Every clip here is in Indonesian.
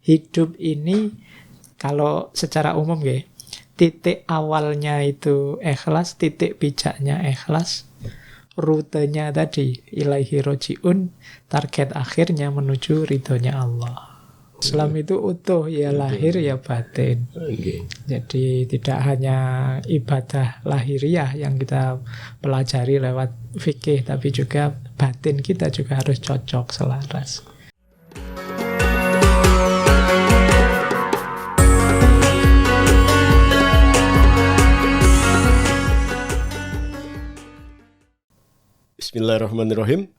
hidup ini kalau secara umum ya, titik awalnya itu ikhlas, titik pijaknya ikhlas, rutenya tadi ilaihi roji'un, target akhirnya menuju ridhonya Allah. Islam itu utuh, ya lahir ya batin. Jadi tidak hanya ibadah lahiriah yang kita pelajari lewat fikih, tapi juga batin kita juga harus cocok, selaras. Bismillahirrahmanirrahim.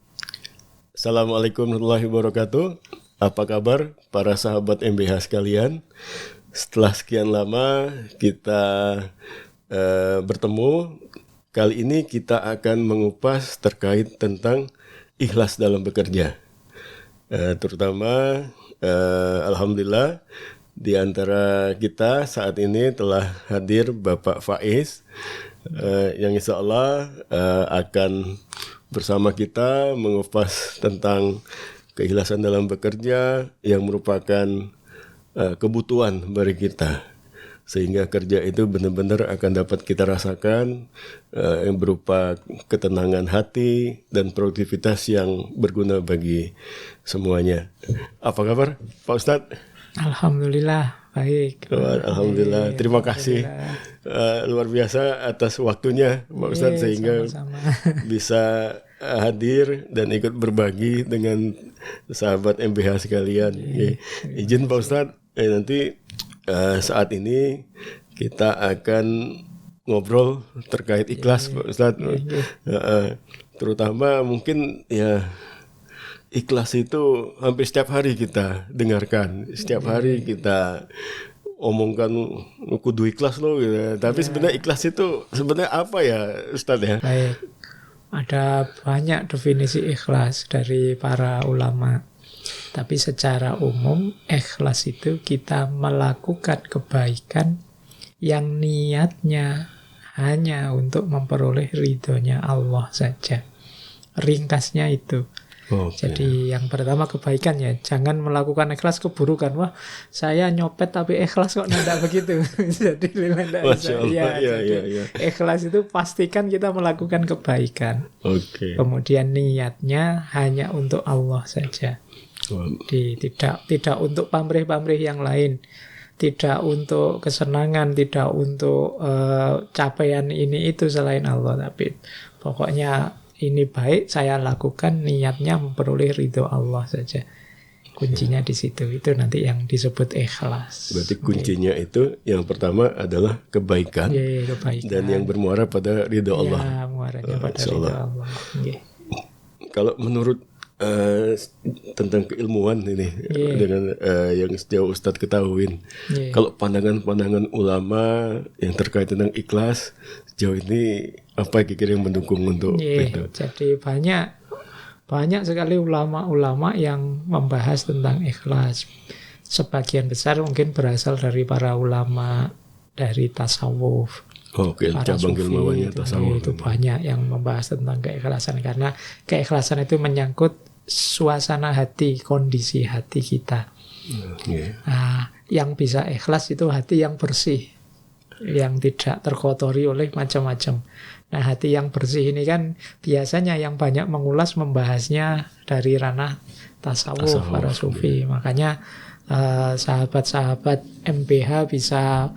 Assalamualaikum warahmatullahi wabarakatuh. Apa kabar para sahabat MBH sekalian? Setelah sekian lama kita bertemu, kali ini kita akan mengupas terkait tentang ikhlas dalam bekerja. Terutama alhamdulillah di antara kita saat ini telah hadir Bapak Faiz yang insya Allah akan bersama kita mengupas tentang keikhlasan dalam bekerja yang merupakan kebutuhan bagi kita, sehingga kerja itu benar-benar akan dapat kita rasakan yang berupa ketenangan hati dan produktivitas yang berguna bagi semuanya. Apa kabar Pak Ustadz? Alhamdulillah baik. Alhamdulillah, terima kasih luar biasa atas waktunya Pak Ustadz, sehingga sama-sama bisa hadir dan ikut berbagi dengan sahabat MBH sekalian. Izin Pak Ustadz, nanti saat ini kita akan ngobrol terkait ikhlas Pak Ustadz. Terutama mungkin ya ikhlas itu hampir setiap hari kita dengarkan, setiap hari kita omongkan kudu ikhlas loh gitu. Tapi sebenarnya ikhlas itu sebenarnya apa ya Ustadz ya? Baik. Ada banyak definisi ikhlas dari para ulama. Tapi secara umum ikhlas itu kita melakukan kebaikan yang niatnya hanya untuk memperoleh ridhonya Allah saja. Ringkasnya itu. Jadi yang pertama kebaikan ya, jangan melakukan ikhlas keburukan. Wah, saya nyopet tapi ikhlas kok tidak begitu. Jadi ikhlas itu pastikan kita melakukan kebaikan. Kemudian niatnya hanya untuk Allah saja. Tidak untuk pamrih-pamrih yang lain, tidak untuk kesenangan, tidak untuk capaian ini itu selain Allah, tapi pokoknya ini baik saya lakukan, niatnya memperoleh ridho Allah saja. Kuncinya di situ. Itu nanti yang disebut ikhlas. Berarti kuncinya itu yang pertama adalah kebaikan, kebaikan. Dan yang bermuara pada ridho Allah. Ya, muaranya pada ridho Allah. Kalau menurut tentang keilmuan ini dengan yang sejauh Ustadz ketahuin, kalau pandangan-pandangan ulama yang terkait tentang ikhlas sejauh ini apa kira-kira yang mendukung untuk itu? Jadi banyak sekali ulama-ulama yang membahas tentang ikhlas. Sebagian besar mungkin berasal dari para ulama dari tasawuf. Cabang ilmuwannya tasawuf itu banyak yang membahas tentang keikhlasan, karena keikhlasan itu menyangkut suasana hati, kondisi hati kita. Yang bisa ikhlas itu hati yang bersih, yang tidak terkotori oleh macam-macam. Nah, hati yang bersih ini kan biasanya yang banyak mengulas membahasnya dari ranah tasawuf para sufi. Makanya sahabat-sahabat MBH bisa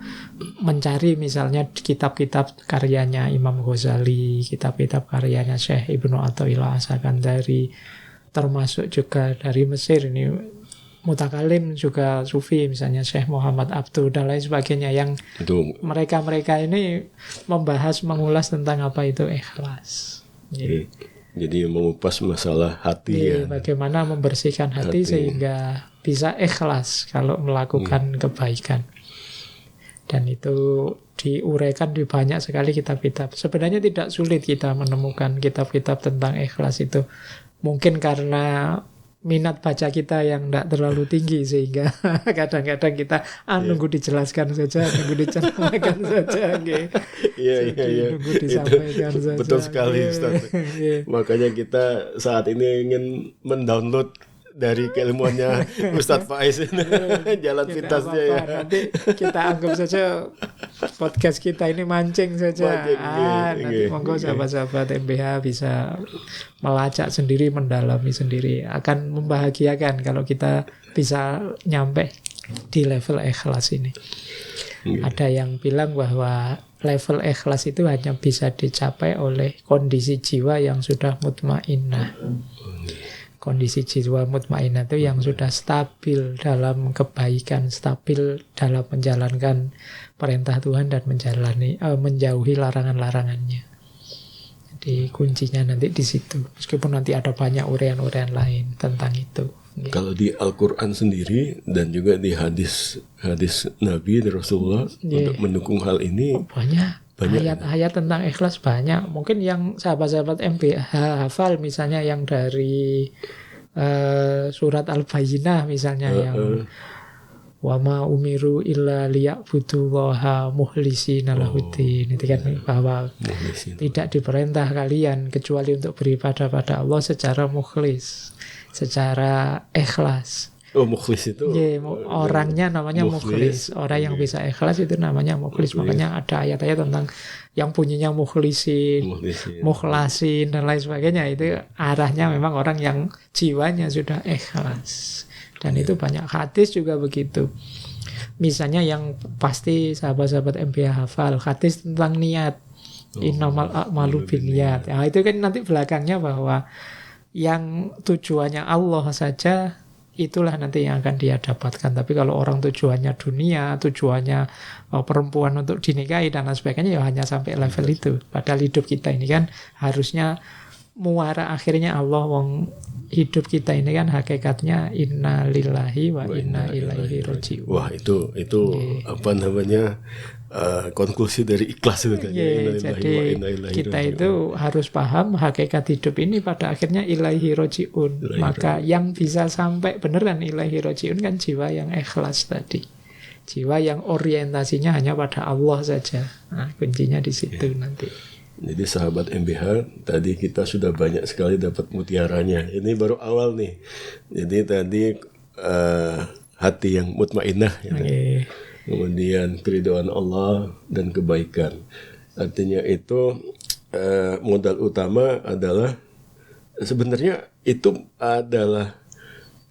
mencari misalnya kitab-kitab karyanya Imam Ghazali, kitab-kitab karyanya Syekh Ibnu Athaillah As-Sakandari, termasuk juga dari Mesir ini mutakalim juga sufi, misalnya Syekh Muhammad Abduh dan lain sebagainya, yang mereka ini membahas, mengulas tentang apa itu ikhlas. Jadi mengupas masalah hati bagaimana membersihkan hati sehingga bisa ikhlas kalau melakukan kebaikan. Dan itu diuraikan di banyak sekali kitab-kitab. Sebenarnya tidak sulit kita menemukan kitab-kitab tentang ikhlas itu. Mungkin karena minat baca kita yang tidak terlalu tinggi, sehingga kadang-kadang kita nunggu dijelaskan saja, nunggu diceritakan saja. Nunggu disampaikan saja. Betul sekali Ustaz. Makanya kita saat ini ingin mendownload dari keilmuannya Ustadz Faiz. Jalan Tidak pintasnya apa-apa. ya. Nanti kita anggap saja podcast kita ini mancing saja. Mancing, Nanti monggo sahabat-sahabat MBH bisa melacak sendiri, mendalami sendiri. Akan membahagiakan kalau kita bisa nyampe di level ikhlas ini. Ada yang bilang bahwa level ikhlas itu hanya bisa dicapai oleh kondisi jiwa yang sudah mutmainnah. Kondisi jiwa mutmainnah itu yang sudah stabil dalam kebaikan, stabil dalam menjalankan perintah Tuhan dan menjauhi larangan-larangannya. Jadi kuncinya nanti di situ. Meskipun nanti ada banyak uraian-uraian lain tentang itu. Kalau di Al-Quran sendiri dan juga di hadis Nabi dan Rasulullah untuk mendukung hal ini banyak ayat-ayat tentang ikhlas banyak. Mungkin yang sahabat-sahabat MBH hafal misalnya yang dari surat Al-Bayyinah misalnya yang wa ma umiru illa liya'budullaha mukhlisina lahuddin. Itu kan bahwa tidak diperintah kalian kecuali untuk beribadah pada Allah secara mukhlis, secara ikhlas. Mukhlis itu orangnya namanya mukhlis. Orang yang bisa ikhlas itu namanya mukhlis. Makanya ada ayat-ayat tentang yang bunyinya mukhlisin, mukhlasin dan lain sebagainya. Itu arahnya memang orang yang jiwanya sudah ikhlas. Dan itu banyak hadis juga begitu. Misalnya yang pasti sahabat-sahabat MBH hafal hadis tentang niat. Innamal a'malu binniyat. Nah, itu kan nanti belakangnya bahwa yang tujuannya Allah saja itulah nanti yang akan dia dapatkan. Tapi kalau orang tujuannya dunia, tujuannya perempuan untuk dinikahi dan lain sebagainya, ya hanya sampai level itu. Padahal hidup kita ini kan harusnya muara akhirnya Allah. Hidup kita ini kan hakikatnya inna lillahi wa inna ilaihi raji'un. Wah, itu apa namanya konklusi dari ikhlas itu kan. Jadi kita itu harus paham hakikat hidup ini pada akhirnya ilaihi raji'un. Maka yang bisa sampai beneran ilaihi raji'un kan jiwa yang ikhlas tadi. Jiwa yang orientasinya hanya pada Allah saja. Nah, kuncinya di situ nanti. Jadi sahabat MBH, tadi kita sudah banyak sekali dapat mutiaranya. Ini baru awal nih. Jadi tadi hati yang mutmainnah, kemudian keridhaan Allah dan kebaikan. Artinya itu modal utama adalah sebenarnya itu adalah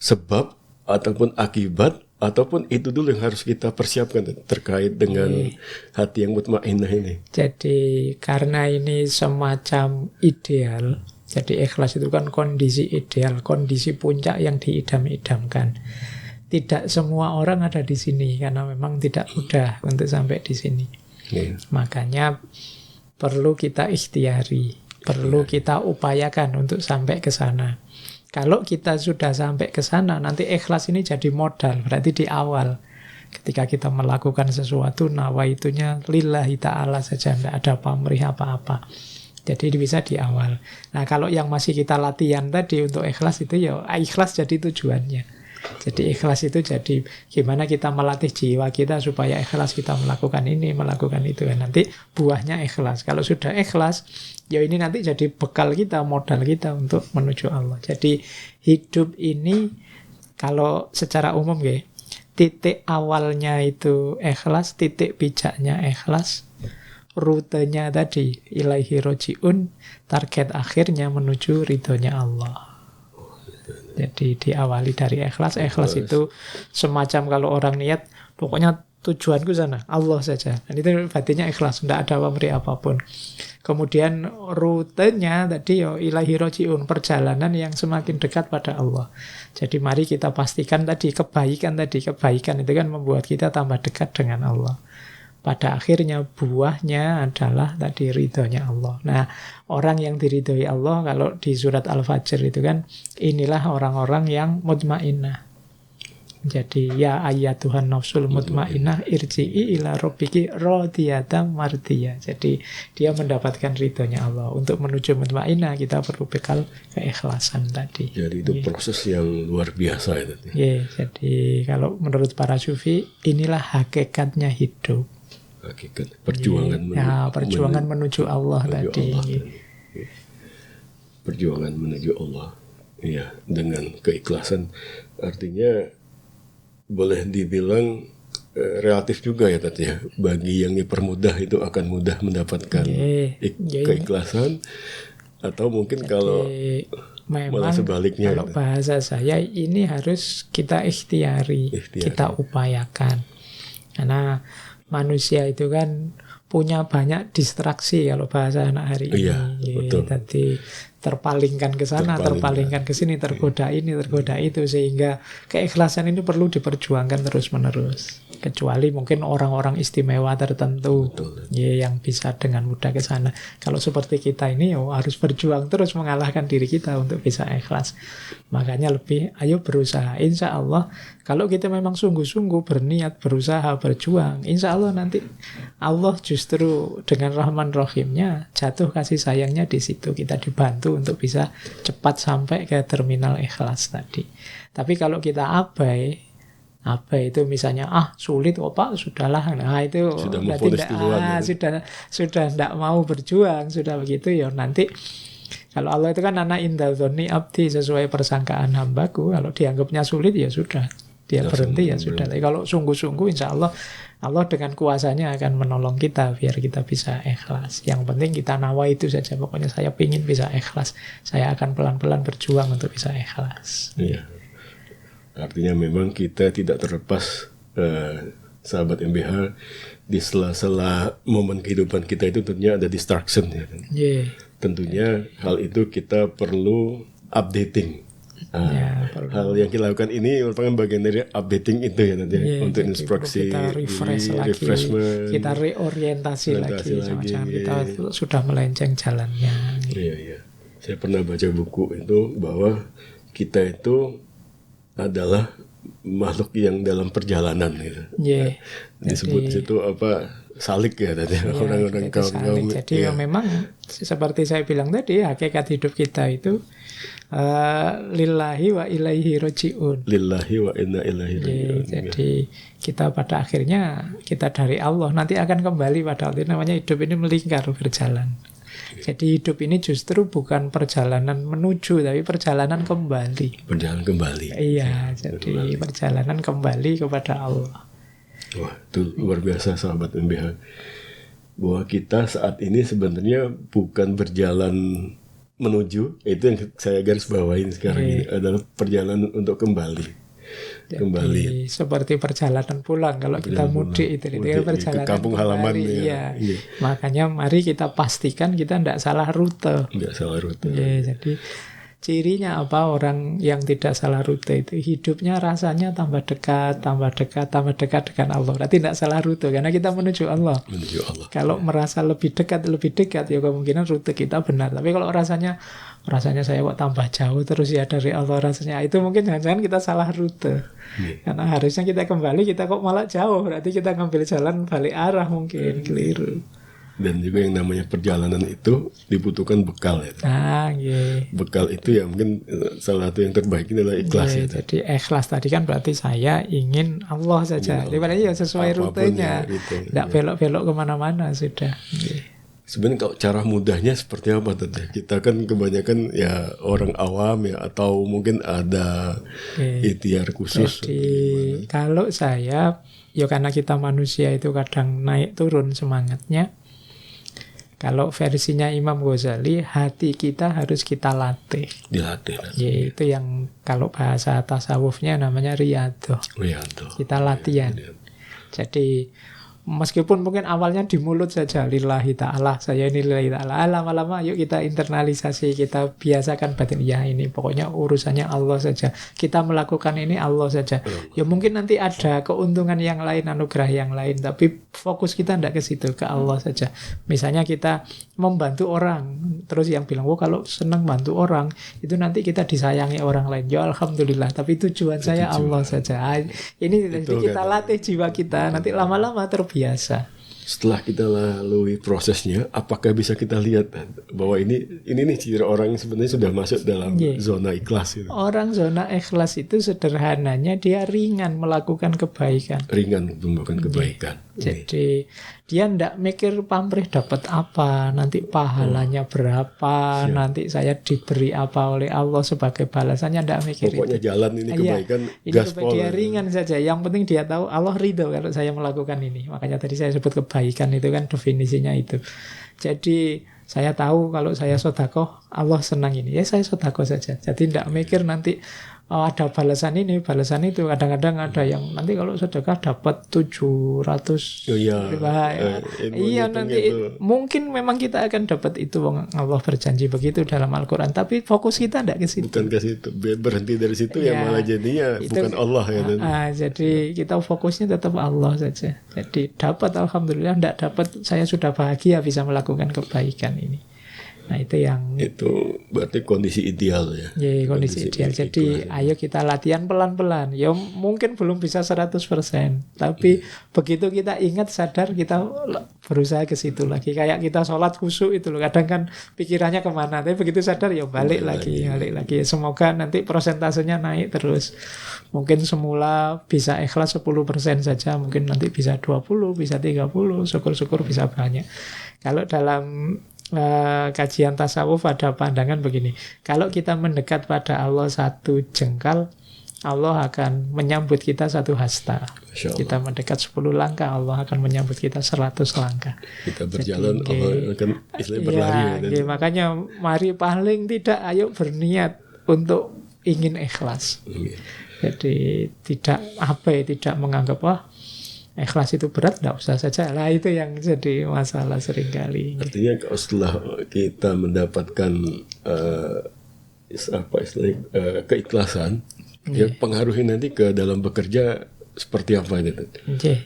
sebab ataupun akibat ataupun itu dulu yang harus kita persiapkan terkait dengan hati yang mutmainnah ini. Jadi karena ini semacam ideal, jadi ikhlas itu kan kondisi ideal, kondisi puncak yang diidam-idamkan. Tidak semua orang ada di sini karena memang tidak mudah untuk sampai di sini. Makanya perlu kita ikhtiari, perlu kita upayakan untuk sampai ke sana. Kalau kita sudah sampai ke sana, nanti ikhlas ini jadi modal. Berarti di awal, ketika kita melakukan sesuatu, nawaitunya lillahi ta'ala saja, tidak ada pamrih apa-apa. Jadi bisa di awal. Nah, kalau yang masih kita latihan tadi untuk ikhlas itu, ya ikhlas jadi tujuannya. Jadi ikhlas itu jadi gimana kita melatih jiwa kita supaya ikhlas kita melakukan ini, melakukan itu. Dan nanti buahnya ikhlas. Kalau sudah ikhlas, ya ini nanti jadi bekal kita, modal kita untuk menuju Allah. Jadi hidup ini kalau secara umum ya, titik awalnya itu ikhlas, titik pijaknya ikhlas, rutenya tadi ilaihi roji'un, target akhirnya menuju ridhonya Allah. Jadi diawali dari ikhlas. Ikhlas itu semacam kalau orang niat, pokoknya tujuanku sana, Allah saja. Dan itu batinnya ikhlas, tidak ada pamrih apapun. Kemudian rutenya tadi ya ilahi roji'un, perjalanan yang semakin dekat pada Allah. Jadi mari kita pastikan tadi kebaikan itu kan membuat kita tambah dekat dengan Allah. Pada akhirnya buahnya adalah tadi ridhonya Allah. Nah, orang yang diridhoi Allah kalau di surat Al-Fajr itu kan inilah orang-orang yang mutmainnah. Jadi ya ayyatuhan nafsul mutmainnah irji'i ila rabbiki radiyatan mardiyah. Jadi dia mendapatkan ridhonya Allah. Untuk menuju mutmainnah kita perlu bekal keikhlasan tadi. Jadi itu proses yang luar biasa itu. Jadi kalau menurut para sufi inilah hakikatnya hidup. Hakikat perjuangan perjuangan menuju Allah tadi. Perjuangan menuju Allah. Iya, dengan keikhlasan. Artinya boleh dibilang relatif juga ya tadi ya. Bagi yang dipermudah itu akan mudah mendapatkan keikhlasan, atau mungkin kalau memang malah sebaliknya. Kalau bahasa saya ini harus kita ikhtiari. Kita upayakan. Karena manusia itu kan punya banyak distraksi kalau bahasa anak hari ini. Betul. Tadi terpalingkan ke sana, terpalingkan ke sini, tergoda ini, tergoda itu, sehingga keikhlasan ini perlu diperjuangkan terus-menerus. Kecuali mungkin orang-orang istimewa tertentu yang bisa dengan mudah ke sana. Kalau seperti kita ini harus berjuang terus mengalahkan diri kita untuk bisa ikhlas. Makanya lebih ayo berusaha. Insya Allah kalau kita memang sungguh-sungguh berniat, berusaha, berjuang, insya Allah nanti Allah justru dengan Rahman Rahimnya jatuh kasih sayangnya di situ. Kita dibantu untuk bisa cepat sampai ke terminal ikhlas tadi. Tapi kalau kita abai itu misalnya sulit kok Pak, sudahlah. Nah itu sudah tidak mau berjuang, sudah begitu ya nanti. Kalau Allah itu kan ana inda dzonni abdi, sesuai persangkaan hambaku. Kalau dianggapnya sulit ya sudah, dia berhenti ya sudah. Tapi kalau sungguh-sungguh insya Allah dengan kuasanya akan menolong kita biar kita bisa ikhlas. Yang penting kita nawa itu saja. Pokoknya saya ingin bisa ikhlas. Saya akan pelan-pelan berjuang untuk bisa ikhlas. Iya. Artinya memang kita tidak terlepas, sahabat MBH, di sela-sela momen kehidupan kita itu tentunya ada distraction ya kan? Tentunya hal itu kita perlu updating. Hal yang kita lakukan ini merupakan bagian dari updating itu ya nanti untuk instruksi, kita refresh lagi, kita reorientasi lagi. Jangan kita sudah melenceng jalannya. Iya. Saya pernah baca buku itu bahwa kita itu adalah makhluk yang dalam perjalanan gitu. Disebut situ salik ya tadi orang-orang kaum. Jadi memang seperti saya bilang tadi, hakikat hidup kita itu lillahi wa ilaihi roji'un. Lillahi wa inna ilaihi roji'un. Jadi kita pada akhirnya kita dari Allah, nanti akan kembali pada Allah. Namanya hidup ini melingkar, berjalan. Jadi hidup ini justru bukan perjalanan menuju, tapi perjalanan kembali. Perjalanan kembali. Iya, jadi perjalanan kembali kepada Allah. Wah, itu luar biasa sahabat MBH. Bahwa kita saat ini sebenarnya bukan berjalan menuju, itu yang saya garis bawain sekarang ini adalah perjalanan untuk kembali. Jadi, seperti perjalanan pulang kalau kita mudik itu perjalanan ke kampung halaman ya. Makanya mari kita pastikan kita tidak salah rute. Jadi cirinya apa orang yang tidak salah rute itu hidupnya rasanya tambah dekat dengan Allah. Berarti tidak salah rute karena kita menuju Allah. Kalau merasa lebih dekat ya kemungkinan rute kita benar. Tapi kalau rasanya saya kok tambah jauh terus ya dari Allah rasanya, itu mungkin jangan-jangan kita salah rute. Karena harusnya kita kembali, kita kok malah jauh, berarti kita ngambil jalan balik arah, mungkin keliru. Dan juga yang namanya perjalanan itu dibutuhkan bekal ya. Bekal itu ya mungkin salah satu yang terbaik adalah ikhlas. Jadi ikhlas tadi kan berarti saya ingin Allah saja. Jadi ya sesuai rutenya, tidak belok-belok kemana-mana sudah. Sebenarnya kalau cara mudahnya seperti apa tadi? Kita kan kebanyakan ya orang awam ya, atau mungkin ada ikhtiar khusus. Jadi kalau saya, ya karena kita manusia itu kadang naik turun semangatnya. Kalau versinya Imam Ghazali, hati kita harus kita latih. Dilatih. Itu yang kalau bahasa tasawufnya namanya riyadhah. Kita latihan. Jadi meskipun mungkin awalnya di mulut saja, lillahi ta'ala, saya ini lillahi ta'ala, lama-lama yuk kita internalisasi, kita biasakan batin, ya ini pokoknya urusannya Allah saja, kita melakukan ini Allah saja. Ya mungkin nanti ada keuntungan yang lain, anugerah yang lain, tapi fokus kita tidak ke situ, ke Allah saja. Misalnya kita membantu orang, terus yang bilang, kalau senang bantu orang, itu nanti kita disayangi orang lain. Ya alhamdulillah, tapi tujuan saya Allah saja. Ini kita latih jiwa kita, nanti lama-lama terbiasa. Setelah kita lalui prosesnya, apakah bisa kita lihat bahwa ini nih ciri orang yang sebenarnya sudah masuk dalam zona ikhlas itu. Orang zona ikhlas itu sederhananya dia ringan melakukan kebaikan. Jadi dia ndak mikir pamrih dapat apa, nanti pahalanya berapa, nanti saya diberi apa oleh Allah sebagai balasannya, ndak mikir Pokoknya itu. jalan ini kebaikan, Ini gaspol. dia ringan saja. Yang penting dia tahu Allah ridho kalau saya melakukan ini. Makanya tadi saya sebut kebaikan itu kan definisinya itu. Jadi saya tahu kalau saya sedekah Allah senang ini, ya saya sedekah saja. Jadi ndak mikir nanti ada balasan ini, balasan itu. Kadang-kadang ada yang nanti kalau sedekah dapat 700 iya nanti itu. mungkin memang kita akan dapat itu, Allah berjanji begitu dalam Al-Quran, tapi fokus kita tidak ke situ. Bukan ke situ, berhenti dari situ ya malah jadinya itu, bukan Allah ya. Jadi kita fokusnya tetap Allah saja. Jadi dapat alhamdulillah, tidak dapat saya sudah bahagia bisa melakukan kebaikan ini. Nah itu berarti kondisi ideal ya. Ya kondisi ideal. Jadi ayo kita latihan pelan-pelan. Ya mungkin belum bisa 100%, tapi begitu kita ingat, sadar, kita berusaha ke situ lagi. Kayak kita sholat khusyuk itu loh. Kadang kan pikirannya kemana, tapi begitu sadar ya balik lagi. Semoga nanti prosentasenya naik terus. Mungkin semula bisa ikhlas 10% saja, mungkin nanti bisa 20, bisa 30, syukur-syukur bisa banyak. Kalau dalam kajian tasawuf ada pandangan begini, kalau kita mendekat pada Allah 1 jengkal, Allah akan menyambut kita 1 hasta. Kita mendekat 10 langkah, Allah akan menyambut kita 100 langkah. Kita berjalan, Allah akan berlari. Makanya mari paling tidak ayo berniat untuk ingin ikhlas. Jadi tidak menganggap ikhlas itu berat, tidak usah saja. Lah itu yang jadi masalah seringkali. Artinya kalau setelah kita mendapatkan keikhlasan, ya pengaruhi nanti ke dalam bekerja seperti apa itu?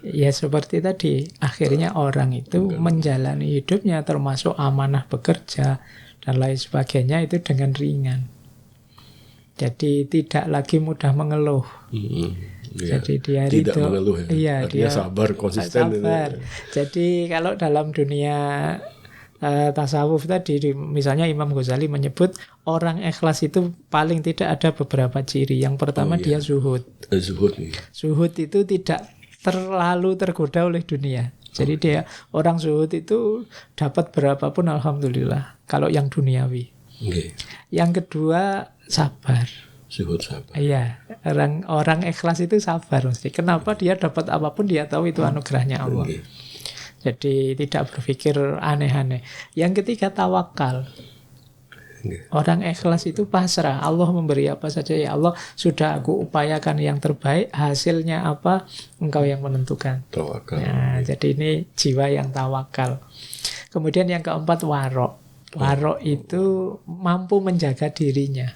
Ya seperti tadi, akhirnya orang itu menjalani hidupnya termasuk amanah bekerja dan lain sebagainya itu dengan ringan. Jadi tidak lagi mudah mengeluh. Jadi dia tidak ridho, mengeluh ya. Artinya dia sabar, konsisten. Sabar. Jadi kalau dalam dunia tasawuf tadi, misalnya Imam Ghazali menyebut orang ikhlas itu paling tidak ada beberapa ciri. Yang pertama dia zuhud. Zuhud itu tidak terlalu tergoda oleh dunia. Jadi dia orang zuhud itu dapat berapapun alhamdulillah. Kalau yang duniawi. Yang kedua sabar. Iya, orang ikhlas itu sabar mesti. Kenapa? Dia dapat apapun dia tahu itu anugerahnya Allah. Jadi tidak berpikir aneh-aneh. Yang ketiga tawakal. Orang ikhlas itu pasrah. Allah memberi apa saja, ya Allah sudah aku upayakan yang terbaik, hasilnya apa Engkau yang menentukan. Tawakal. Nah, jadi ini jiwa yang tawakal. Kemudian yang keempat warok. Warok itu mampu menjaga dirinya.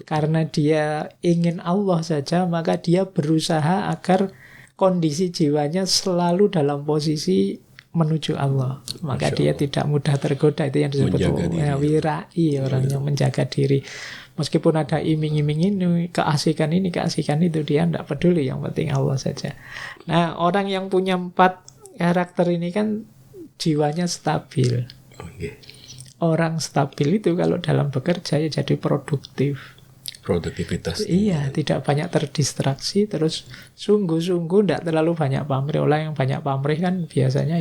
Karena dia ingin Allah saja, maka dia berusaha agar kondisi jiwanya selalu dalam posisi menuju Allah. Maka dia tidak mudah tergoda. Itu yang disebut wirai, orang yang menjaga diri. Meskipun ada iming-iming ini, keasikan itu, dia tidak peduli. Yang penting Allah saja. Nah, orang yang punya 4 karakter ini kan jiwanya stabil. Orang stabil itu kalau dalam bekerja ya jadi produktivitas. Iya, tidak banyak terdistraksi, terus sungguh-sungguh tidak terlalu banyak pamrih. Orang yang banyak pamrih kan biasanya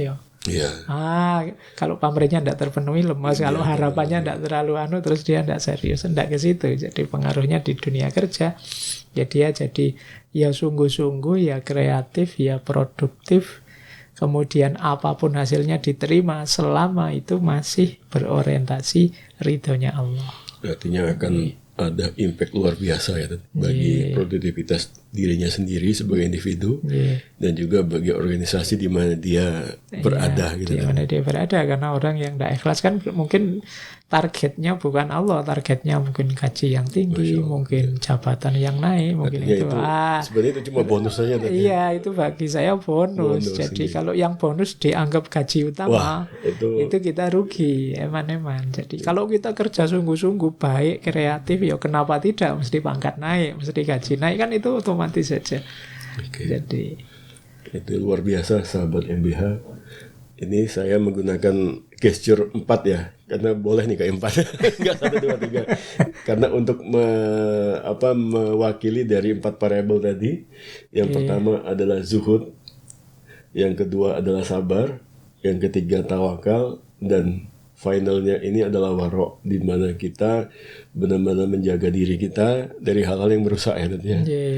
kalau pamrihnya tidak terpenuhi lemas, kalau harapannya tidak terlalu terus dia tidak serius, tidak ke situ. Jadi pengaruhnya di dunia kerja, ya dia jadi ya sungguh-sungguh, ya kreatif, ya produktif. Kemudian apapun hasilnya diterima selama itu masih berorientasi ridhonya Allah. Artinya akan ada impact luar biasa ya bagi produktivitas dirinya sendiri sebagai individu dan juga bagi organisasi di mana dia berada gitu. Di mana dia berada, karena orang yang tidak ikhlas kan mungkin targetnya bukan Allah, targetnya mungkin gaji yang tinggi, mungkin jabatan yang naik, mungkin itu. Sebenarnya itu cuma bonus saja tadi. Iya, itu bagi saya bonus. Jadi kalau yang bonus dianggap gaji utama, itu kita rugi, eman-eman. Jadi kalau kita kerja sungguh-sungguh baik, kreatif, ya kenapa tidak? Mesti pangkat naik, mesti gaji naik, kan itu otomatis saja. Jadi itu luar biasa sahabat MBH. Ini saya menggunakan gesture 4 ya, karena boleh nih kayak 4, enggak 1, 2, 3. Karena untuk mewakili dari 4 variabel tadi. Yang pertama adalah zuhud, yang kedua adalah sabar, yang ketiga tawakal, dan finalnya ini adalah waro, di mana kita benar-benar menjaga diri kita dari hal-hal yang merusak ya.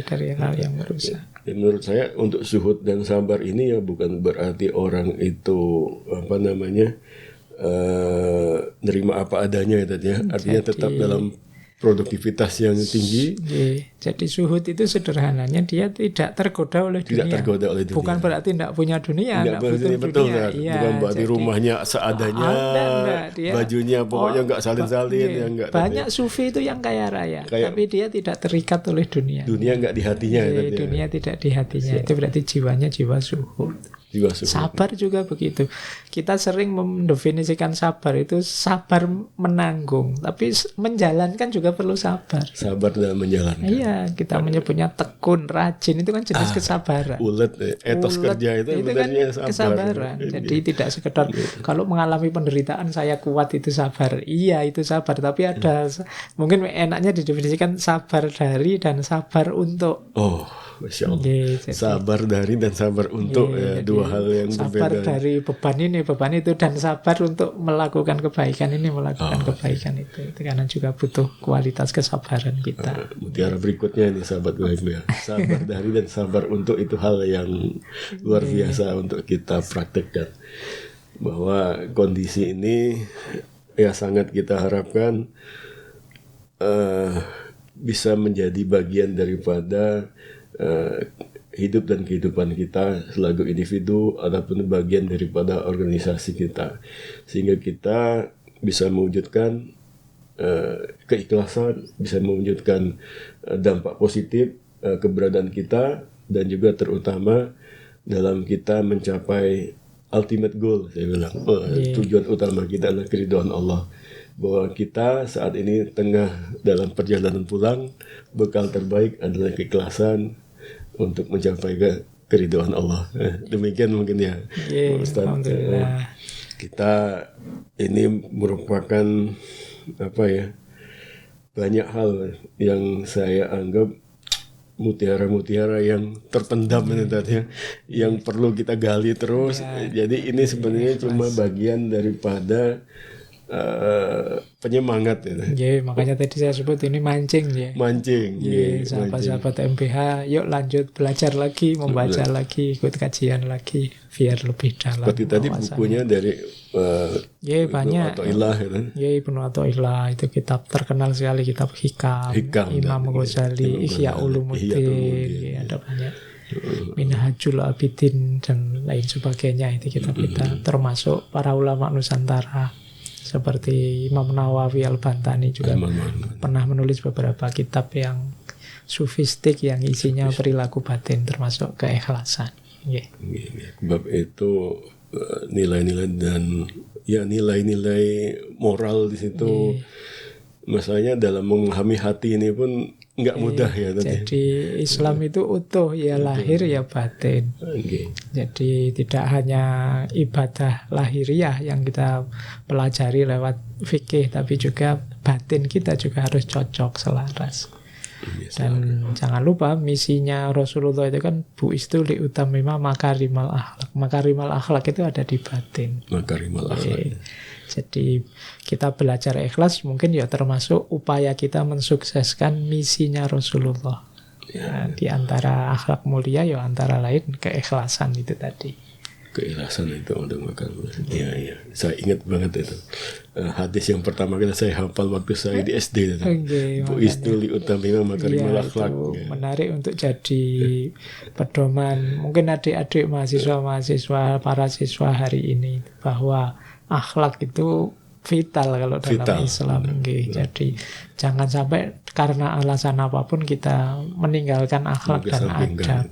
Dari hal yang merusak. Menurut saya untuk zuhud dan sabar ini ya bukan berarti orang itu nerima apa adanya ya. Artinya tetap dalam produktivitas yang tinggi. Jadi zuhud itu sederhananya dia tidak tergoda oleh dunia. Bukan berarti tidak punya dunia, tidak butuh dunia. Bukan berarti rumahnya seadanya, bajunya pokoknya nggak salin-salin. Banyak sufi itu yang kaya raya, tapi dia tidak terikat oleh dunia. Dunia nggak di hatinya. Dunia tidak di hatinya. Itu berarti jiwanya jiwa zuhud. Sabar juga begitu. Kita sering mendefinisikan sabar itu sabar menanggung, tapi menjalankan juga perlu sabar. Sabar dalam menjalankan. Iya, kita menyebutnya tekun, rajin, itu kan jenis kesabaran. Etos kerja itu kan kesabaran. Jadi tidak sekedar kalau mengalami penderitaan saya kuat itu sabar. Iya, itu sabar, tapi ada mungkin enaknya didefinisikan sabar dari dan sabar untuk. Masya Allah. Sabar dari dan sabar untuk dua hal yang sabar berbeda. Sabar dari beban itu dan sabar untuk melakukan kebaikan ini, melakukan kebaikan itu karena juga butuh kualitas kesabaran kita. Mutiara berikutnya ini sahabat gue, sabar dari dan sabar untuk itu hal yang luar biasa untuk kita praktekkan, bahwa kondisi ini ya sangat kita harapkan bisa menjadi bagian daripada hidup dan kehidupan kita selaku individu ataupun bagian daripada organisasi kita, sehingga kita bisa mewujudkan keikhlasan, bisa mewujudkan dampak positif keberadaan kita, dan juga terutama dalam kita mencapai ultimate goal, saya bilang tujuan utama kita adalah keridhaan Allah, bahwa kita saat ini tengah dalam perjalanan pulang, bekal terbaik adalah keikhlasan untuk mencapai keridhaan Allah. Demikian mungkin ya, Ustaz. Kita ini merupakan banyak hal yang saya anggap mutiara-mutiara yang terpendam yang perlu kita gali terus. Jadi ini sebenarnya cuma bagian daripada penyemangat makanya tadi saya sebut ini mancing sahabat-sahabat MPH, yuk lanjut belajar lagi, membaca lagi, ikut kajian lagi biar lebih dalam. Seperti tadi bukunya dari banyak Ibnu Athaillah, itu kitab terkenal sekali, kitab Hikam Imam Ghazali, Ihya Ulumuddin, ada banyak, Minhajul Abidin dan lain sebagainya. Itu kitab kita termasuk para ulama Nusantara seperti Imam Nawawi Al-Bantani juga pernah menulis beberapa kitab yang sufistik yang isinya perilaku batin termasuk keikhlasan. Sebab itu nilai-nilai dan nilai-nilai moral di situ. Masalahnya dalam memahami hati ini pun nggak mudah ya. Jadi Islam itu utuh, ya lahir ya batin. Jadi tidak hanya ibadah lahiriah yang kita pelajari lewat fikih, tapi juga batin kita juga harus cocok, selaras. Dan jangan lupa misinya Rasulullah itu kan bu'istu liutamima makarimal akhlak. Makarimal akhlak itu ada di batin. Makarimal akhlak. Jadi kita belajar ikhlas mungkin ya termasuk upaya kita mensukseskan misinya Rasulullah. Di antara akhlak mulia ya antara lain keikhlasan itu tadi. Keikhlasan itu untuk makan. Saya ingat banget itu. Hadis yang pertama kali saya hafal waktu saya di SD. Bu'istu liutamima makarimal akhlak. Menarik untuk jadi pedoman mungkin adik-adik mahasiswa, para siswa hari ini, bahwa akhlak itu vital kalau dalam Islam. Jadi jangan sampai karena alasan apapun kita meninggalkan akhlak dan adab.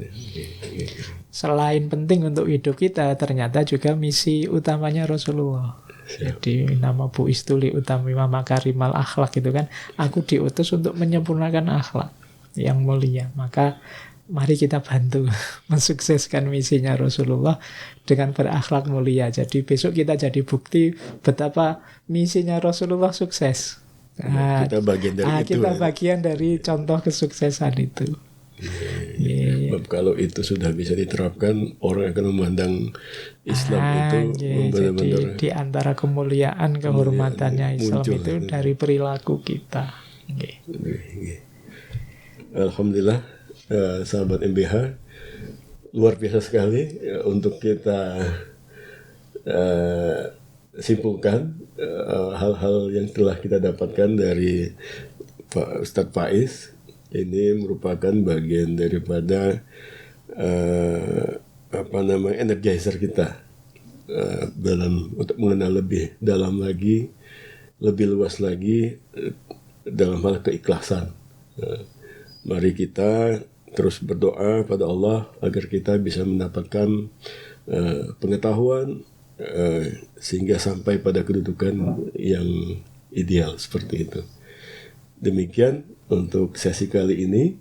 Selain penting untuk hidup kita, ternyata juga misi utamanya Rasulullah. Jadi nama bu'istu liutamima makarimal akhlak itu kan, aku diutus untuk menyempurnakan akhlak yang mulia. Maka mari kita bantu mensukseskan misinya Rasulullah dengan berakhlak mulia. Jadi besok kita jadi bukti betapa misinya Rasulullah sukses. Kita bagian dari itu. Kita bagian dari contoh kesuksesan itu. Sebab kalau itu sudah bisa diterapkan, orang akan memandang Islam itu Jadi benar-benar di antara kemuliaan kehormatannya Islam muncul. itu dari perilaku kita. Alhamdulillah, sahabat MBH, luar biasa sekali untuk kita simpulkan hal-hal yang telah kita dapatkan dari Pak Ustadz Faiz. Ini merupakan bagian daripada energizer kita untuk mengenal lebih dalam lagi, lebih luas lagi dalam hal keikhlasan. Mari kita terus berdoa pada Allah agar kita bisa mendapatkan pengetahuan sehingga sampai pada kedudukan yang ideal seperti itu. Demikian untuk sesi kali ini.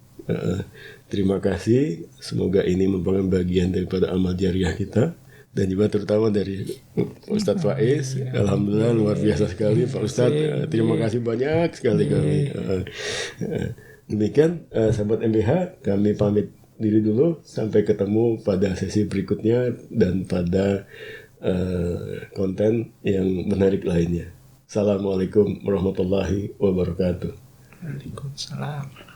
Terima kasih. Semoga ini merupakan bagian daripada amal jariah kita, dan juga terutama dari Ustadz Faiz. Alhamdulillah luar biasa sekali Pak Ustadz. Terima kasih banyak sekali kami. Demikian sahabat MBH, kami pamit diri dulu. Sampai ketemu pada sesi berikutnya dan pada konten yang menarik lainnya. Assalamualaikum warahmatullahi wabarakatuh. Waalaikumsalam.